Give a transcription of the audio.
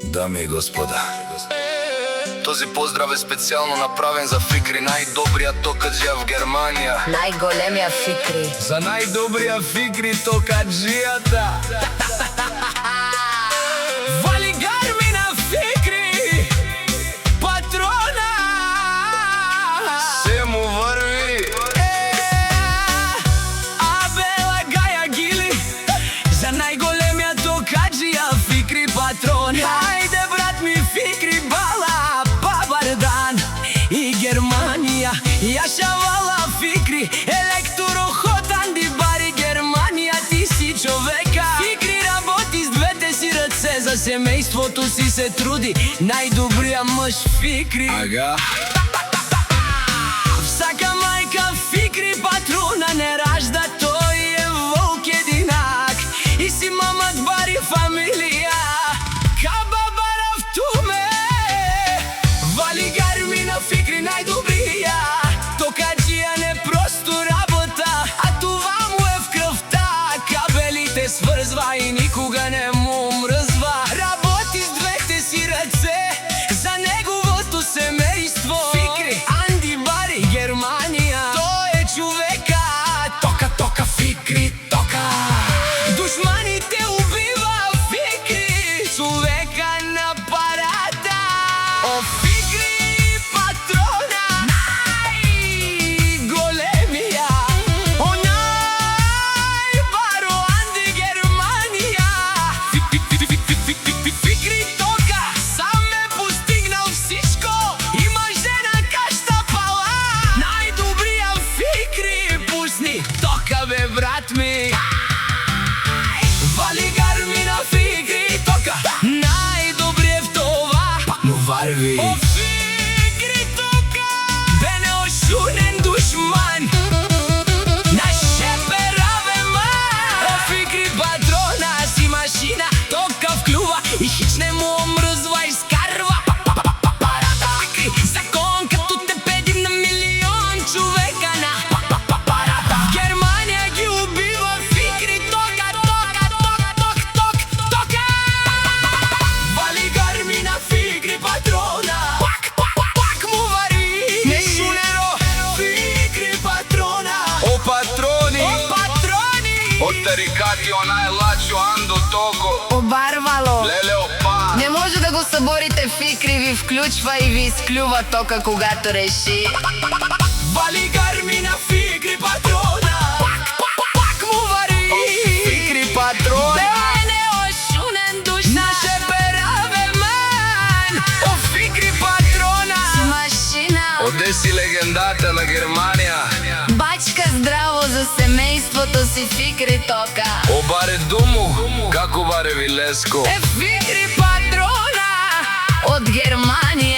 Дами и господа, този поздрав е специјално направен за Фикри, најдобриот токаджија в Германија. Најголемија Фикри. За најдобриот Фикри токаджијата. Вали гарми на Фикри, патрона. Се му врви. Абела гаја гили, за најголемија токаджија Фикри, патрона. Ајде брат ми Фикри, бала, Бабардан и Германија. Јаша вала Фикри, електрохотан ди бари Германија. Ти си човека, Фикри работи с двете си ръце, за семејството си се труди, најдобриот мъж Фикри. Ага. Всака мајка Фикри, патрона не ражда, тој е волк единак. И си мамат бари фамилија, кабабара в туме. Вали гарми на Фикри, најдобрија токаджија, не просто работа, а това му е в крвта. Кабелите сврзва и никога не му мрзва. Работи с двете си ръце за неговото семејство. Фикри, Анди бари Германија, тој е човека. Тока, тока, Фикри, тока. Душманите убива Фикри, човека на парата. О, Фикри, патрона, најголемија. О, најбаро Анди Германија. Фикри тока, сам ме постигнал всичко. Има жена кашта пала. Најдобриот Фикри, пусни тока бе брат ми. Вали гарми на Фикри, тока, најдобриот в това, пак му варви. О, Фикри тока, бе неошунен душман, наше пераве ман. О, Фикри патрона, си машина, тока вклюва и хич не му омрзва, изкарва парата. Фикри, закон като те педим на милион човека на парата. В Германија ги убива Фикри, тока, тока, ток, ток, ток, тока. Вали гарми на Фикри, патрона, пак му варви. Нешунеро, Фикри патрона. О, патрони, од тарикатио најлачо Андо Токо. Обарвало. Леле опа. Не може да го съборите Фикри, ви включва и ви изклюва тока когато реши. Вали гарми на Фикри, патрона, пак му варви. Фикри патрона, Бе неошунен душман, наше пераве ман. О, Фикри патрона, си машина. оде си легендата на Германија. Бачка здраво за семејството си Фикри тока. О, баре думу, како баре Вилеско. Е Фикри патрона од Германија.